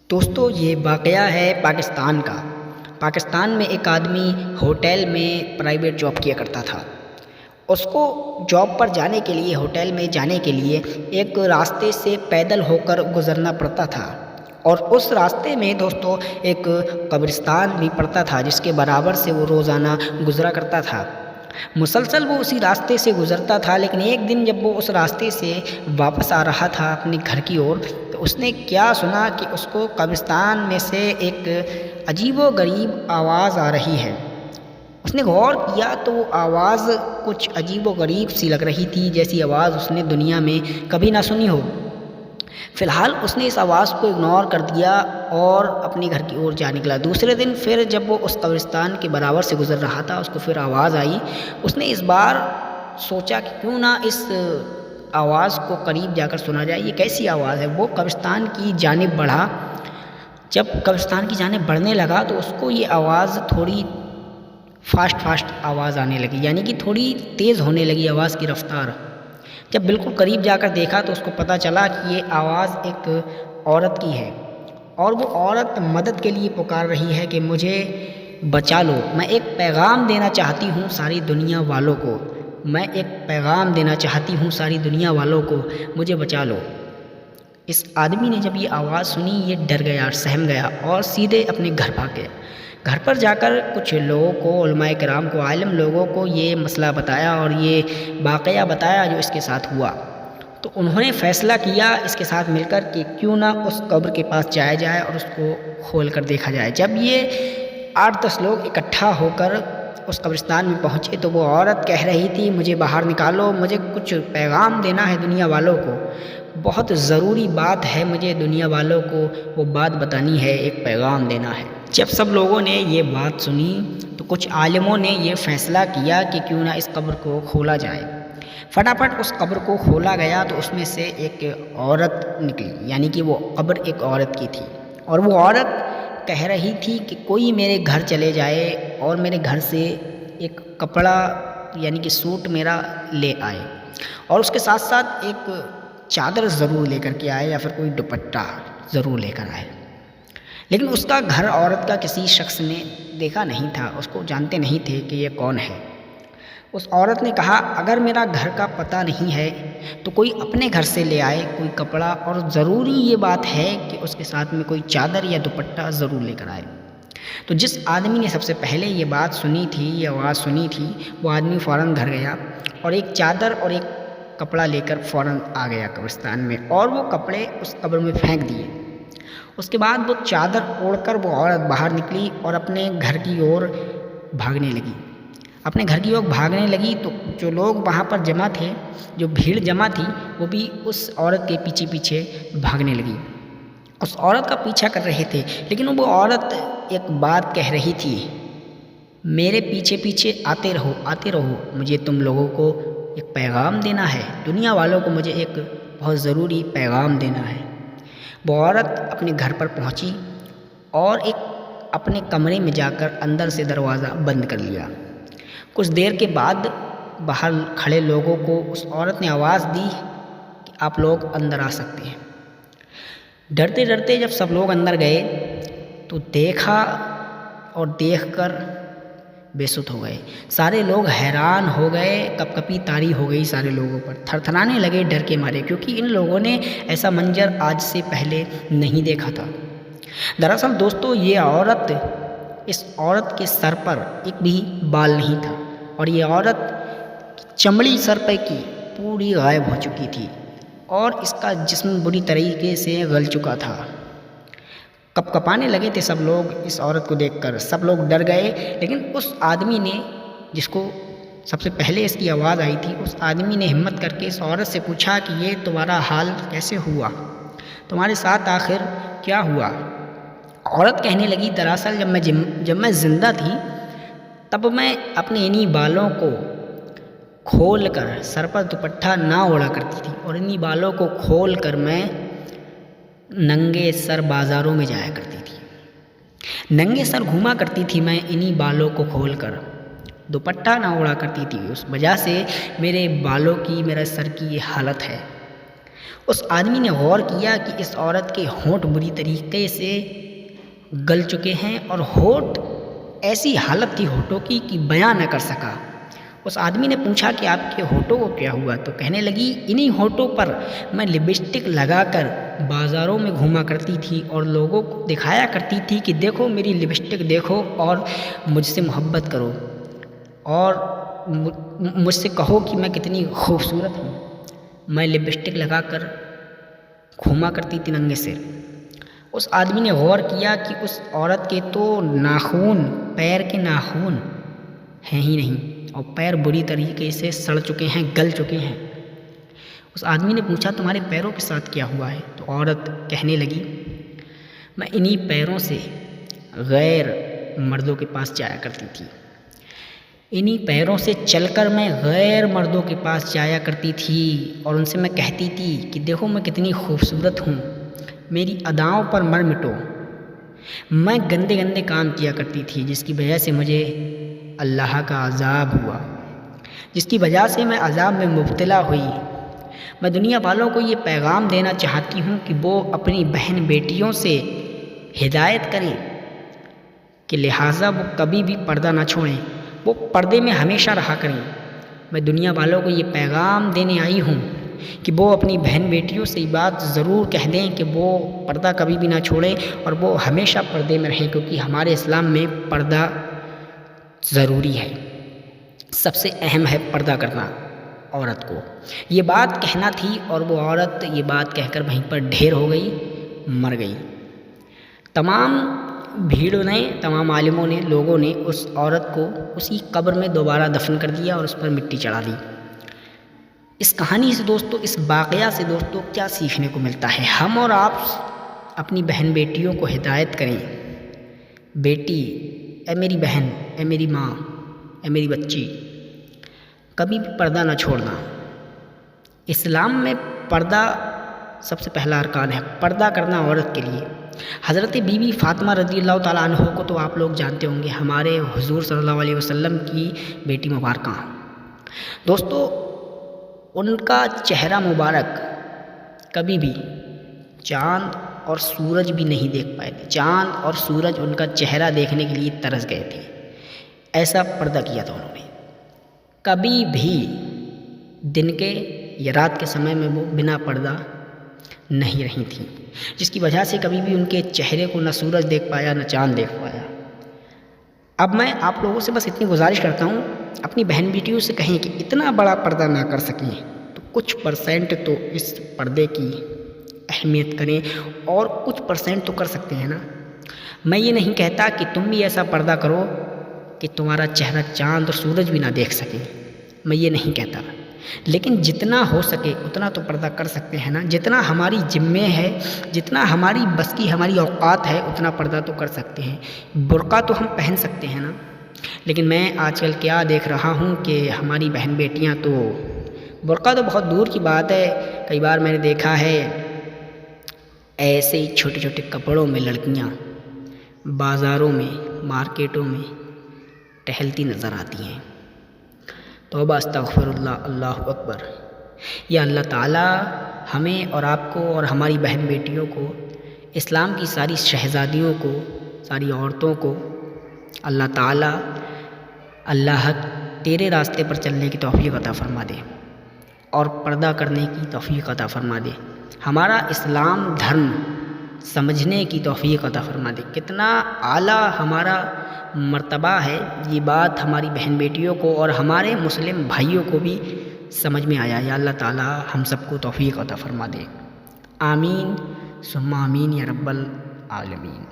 دوستو یہ واقعہ ہے پاکستان کا۔ پاکستان میں ایک آدمی ہوٹل میں پرائیویٹ جاب کیا کرتا تھا۔ اس کو جاب پر جانے کے لیے، ہوٹل میں جانے کے لیے ایک راستے سے پیدل ہو کر گزرنا پڑتا تھا، اور اس راستے میں دوستو ایک قبرستان بھی پڑتا تھا جس کے برابر سے وہ روزانہ گزرا کرتا تھا۔ مسلسل وہ اسی راستے سے گزرتا تھا، لیکن ایک دن جب وہ اس راستے سے واپس آ رہا تھا اپنے گھر کی اور، تو اس نے کیا سنا کہ اس کو قبرستان میں سے ایک عجیب و غریب آواز آ رہی ہے۔ اس نے غور کیا تو وہ آواز کچھ عجیب و غریب سی لگ رہی تھی، جیسی آواز اس نے دنیا میں کبھی نہ سنی ہو۔ فی الحال اس نے اس آواز کو اگنور کر دیا اور اپنے گھر کی اور جا نکلا۔ دوسرے دن پھر جب وہ اس قبرستان کے برابر سے گزر رہا تھا، اس کو پھر آواز آئی۔ اس نے اس بار سوچا کہ کیوں نہ اس آواز کو قریب جا کر سنا جائے، یہ کیسی آواز ہے۔ وہ قبرستان کی جانب بڑھا۔ جب قبرستان کی جانب بڑھنے لگا تو اس کو یہ آواز تھوڑی فاسٹ آواز آنے لگی، یعنی کہ تھوڑی تیز ہونے لگی آواز کی رفتار۔ جب بالکل قریب جا کر دیکھا تو اس کو پتہ چلا کہ یہ آواز ایک عورت کی ہے، اور وہ عورت مدد کے لیے پکار رہی ہے کہ مجھے بچا لو، میں ایک پیغام دینا چاہتی ہوں ساری دنیا والوں کو، میں ایک پیغام دینا چاہتی ہوں ساری دنیا والوں کو، مجھے بچا لو۔ اس آدمی نے جب یہ آواز سنی، یہ ڈر گیا، سہم گیا اور سیدھے اپنے گھر بھاگ گیا۔ گھر پر جا کر کچھ لوگوں کو، علماء کرام کو، عالم لوگوں کو یہ مسئلہ بتایا اور یہ واقعہ بتایا جو اس کے ساتھ ہوا۔ تو انہوں نے فیصلہ کیا اس کے ساتھ مل کر کہ کیوں نہ اس قبر کے پاس جایا جائے اور اس کو کھول کر دیکھا جائے۔ جب یہ 8-10 لوگ اکٹھا ہو کر اس قبرستان میں پہنچے تو وہ عورت کہہ رہی تھی، مجھے باہر نکالو، مجھے کچھ پیغام دینا ہے دنیا والوں کو، بہت ضروری بات ہے، مجھے دنیا والوں کو وہ بات بتانی ہے، ایک پیغام دینا ہے۔ جب سب لوگوں نے یہ بات سنی تو کچھ عالموں نے یہ فیصلہ کیا کہ کیوں نہ اس قبر کو کھولا جائے۔ فٹافٹ اس قبر کو کھولا گیا تو اس میں سے ایک عورت نکلی، یعنی کہ وہ قبر ایک عورت کی تھی، اور وہ عورت کہہ رہی تھی کہ کوئی میرے گھر چلے جائے اور میرے گھر سے ایک کپڑا یعنی کہ سوٹ میرا لے آئے، اور اس کے ساتھ ساتھ ایک چادر ضرور لے کر کے آئے یا پھر کوئی دوپٹہ ضرور لے کر آئے۔ لیکن اس کا گھر عورت کا کسی شخص نے دیکھا نہیں تھا، اس کو جانتے نہیں تھے کہ یہ کون ہے۔ اس عورت نے کہا، اگر میرا گھر کا پتہ نہیں ہے تو کوئی اپنے گھر سے لے آئے کوئی کپڑا، اور ضروری یہ بات ہے کہ اس کے ساتھ میں کوئی چادر یا دوپٹہ ضرور لے کر آئے۔ تو جس آدمی نے سب سے پہلے یہ بات سنی تھی، یہ آواز سنی تھی، وہ آدمی فوراً گھر گیا اور ایک چادر اور ایک کپڑا لے کر فوراً آ گیا قبرستان میں، اور وہ کپڑے اس قبر میں پھینک دیے۔ اس کے بعد وہ چادر اوڑھ کر وہ عورت باہر نکلی اور اپنے گھر کی اور بھاگنے لگی۔ اپنے گھر کی اور بھاگنے لگی تو جو لوگ وہاں پر جمع تھے، جو بھیڑ جمع تھی، وہ بھی اس عورت کے پیچھے پیچھے بھاگنے لگی، اس عورت کا پیچھا کر رہے تھے۔ لیکن وہ عورت ایک بات کہہ رہی تھی، میرے پیچھے پیچھے آتے رہو، مجھے تم لوگوں کو ایک پیغام دینا ہے، دنیا والوں کو مجھے ایک بہت ضروری پیغام دینا ہے۔ وہ عورت اپنے گھر پر پہنچی اور ایک اپنے کمرے میں جا کر اندر سے دروازہ بند کر لیا۔ کچھ دیر کے بعد باہر کھڑے لوگوں کو اس عورت نے آواز دی کہ آپ لوگ اندر آ سکتے ہیں۔ ڈرتے ڈرتے جب سب لوگ اندر گئے تو دیکھا اور دیکھ کر بے سدھ ہو گئے۔ سارے لوگ حیران ہو گئے، کپ کپی طاری ہو گئی سارے لوگوں پر، تھرتھرانے لگے ڈر کے مارے، کیونکہ ان لوگوں نے ایسا منظر آج سے پہلے نہیں دیکھا تھا۔ دراصل دوستو یہ عورت، اس عورت کے سر پر ایک بھی بال نہیں تھا، اور یہ عورت چمڑی سر پہ کی پوری غائب ہو چکی تھی، اور اس کا جسم بری طریقے سے گل چکا تھا۔ کپ کپانے لگے تھے سب لوگ اس عورت کو دیکھ کر، سب لوگ ڈر گئے۔ لیکن اس آدمی نے، جس کو سب سے پہلے اس کی آواز آئی تھی، اس آدمی نے ہمت کر کے اس عورت سے پوچھا کہ یہ تمہارا حال کیسے ہوا، تمہارے ساتھ آخر کیا ہوا؟ عورت کہنے لگی، دراصل جب میں زندہ تھی تب میں اپنے انہی بالوں کو کھول کر، سر پر دوپٹہ نہ اوڑھا کرتی تھی، اور انہی بالوں کو کھول کر میں ننگے سر بازاروں میں جایا کرتی تھی، ننگے سر گھوما کرتی تھی میں انہی بالوں کو کھول کر، دوپٹہ نہ اوڑھا کرتی تھی، اس وجہ سے میرے بالوں کی، میرے سر کی یہ حالت ہے۔ اس آدمی نے غور کیا کہ اس عورت کے ہونٹ بری طریقے سے گل چکے ہیں اور ہونٹ ایسی حالت تھی ہونٹوں کی کہ بیان نہ کر سکا۔ اس آدمی نے پوچھا کہ آپ کے ہونٹوں کو کیا ہوا؟ تو کہنے لگی انہی ہونٹوں پر میں لپسٹک لگا کر بازاروں میں گھوما کرتی تھی اور لوگوں کو دکھایا کرتی تھی کہ دیکھو میری لپسٹک دیکھو اور مجھ سے محبت کرو اور مجھ سے کہو کہ میں کتنی خوبصورت ہوں۔ میں لپسٹک لگا کر گھوما کرتی تھی ننگے سر۔ اس آدمی نے غور کیا کہ اس عورت کے تو ناخون، پیر کے ناخون ہیں ہی نہیں اور پیر بری طریقے سے سڑ چکے ہیں، گل چکے ہیں۔ اس آدمی نے پوچھا تمہارے پیروں کے ساتھ کیا ہوا ہے؟ تو عورت کہنے لگی میں انہی پیروں سے غیر مردوں کے پاس جایا کرتی تھی، انہی پیروں سے چل کر میں غیر مردوں کے پاس جایا کرتی تھی اور ان سے میں کہتی تھی کہ دیکھو میں کتنی خوبصورت ہوں، میری اداؤں پر مر مٹو۔ میں گندے گندے کام کیا کرتی تھی جس کی وجہ سے مجھے اللہ کا عذاب ہوا، جس کی وجہ سے میں عذاب میں مبتلا ہوئی۔ میں دنیا والوں کو یہ پیغام دینا چاہتی ہوں کہ وہ اپنی بہن بیٹیوں سے ہدایت کریں کہ لہٰذا وہ کبھی بھی پردہ نہ چھوڑیں، وہ پردے میں ہمیشہ رہا کریں۔ میں دنیا والوں کو یہ پیغام دینے آئی ہوں کہ وہ اپنی بہن بیٹیوں سے یہ بات ضرور کہہ دیں کہ وہ پردہ کبھی بھی نہ چھوڑیں اور وہ ہمیشہ پردے میں رہیں، کیونکہ ہمارے اسلام میں پردہ ضروری ہے، سب سے اہم ہے پردہ کرنا عورت کو۔ یہ بات کہنا تھی اور وہ عورت یہ بات کہہ کر وہیں پر ڈھیر ہو گئی، مر گئی۔ تمام بھیڑ نے، تمام عالموں نے، لوگوں نے اس عورت کو اسی قبر میں دوبارہ دفن کر دیا اور اس پر مٹی چڑھا دی۔ اس کہانی سے دوستو، اس واقعہ سے دوستو کیا سیکھنے کو ملتا ہے؟ ہم اور آپ اپنی بہن بیٹیوں کو ہدایت کریں، بیٹی اے میری بہن، اے میری ماں، اے میری بچی، کبھی بھی پردہ نہ چھوڑنا۔ اسلام میں پردہ سب سے پہلا ارکان ہے، پردہ کرنا عورت کے لیے۔ حضرت بی بی فاطمہ رضی اللہ تعالیٰ عنہ کو تو آپ لوگ جانتے ہوں گے، ہمارے حضور صلی اللہ علیہ وسلم کی بیٹی مبارکہ۔ دوستو ان کا چہرہ مبارک کبھی بھی چاند اور سورج بھی نہیں دیکھ پائے تھے، چاند اور سورج ان کا چہرہ دیکھنے کے لیے ترس گئے تھے، ایسا پردہ کیا تھا انہوں نے۔ کبھی بھی دن کے یا رات کے سمے میں وہ بنا پردہ نہیں رہی تھیں، جس کی وجہ سے کبھی بھی ان کے چہرے کو نہ سورج دیکھ پایا نہ چاند دیکھ پایا۔ اب میں آپ لوگوں سے بس اتنی گزارش کرتا ہوں، اپنی بہن بیٹیوں سے کہیں کہ اتنا بڑا پردہ نہ کر سکیں تو کچھ پرسنٹ تو اس پردے کی اہمیت کریں، اور کچھ پرسنٹ تو کر سکتے ہیں نا۔ میں یہ نہیں کہتا کہ تم بھی ایسا پردہ کرو کہ تمہارا چہرہ چاند اور سورج بھی نہ دیکھ سکیں، میں یہ نہیں کہتا، لیکن جتنا ہو سکے اتنا تو پردہ کر سکتے ہیں نا۔ جتنا ہماری ذمہ ہے، جتنا ہماری بس کی ہماری اوقات ہے، اتنا پردہ تو کر سکتے ہیں۔ برقع تو ہم پہن سکتے ہیں نا، لیکن میں آج کل کیا دیکھ رہا ہوں کہ ہماری بہن بیٹیاں تو، برقع تو بہت دور کی بات ہے، کئی بار میں نے دیکھا ہے ایسے ہی چھوٹے چھوٹے کپڑوں میں لڑکیاں بازاروں میں، مارکیٹوں میں ٹہلتی نظر آتی ہیں۔ توبہ استغفر اللہ، اللہ اکبر۔ یا اللہ تعالیٰ ہمیں اور آپ کو اور ہماری بہن بیٹیوں کو، اسلام کی ساری شہزادیوں کو، ساری عورتوں کو اللہ تعالیٰ اللہ تیرے راستے پر چلنے کی توفیق عطا فرما دے اور پردہ کرنے کی توفیق عطا فرما دے، ہمارا اسلام دھرم سمجھنے کی توفیق عطا فرما دے۔ کتنا اعلیٰ ہمارا مرتبہ ہے، یہ بات ہماری بہن بیٹیوں کو اور ہمارے مسلم بھائیوں کو بھی سمجھ میں آیا۔ یا اللہ تعالیٰ ہم سب کو توفیق عطا فرما دے، آمین ثم آمین یا رب العالمین۔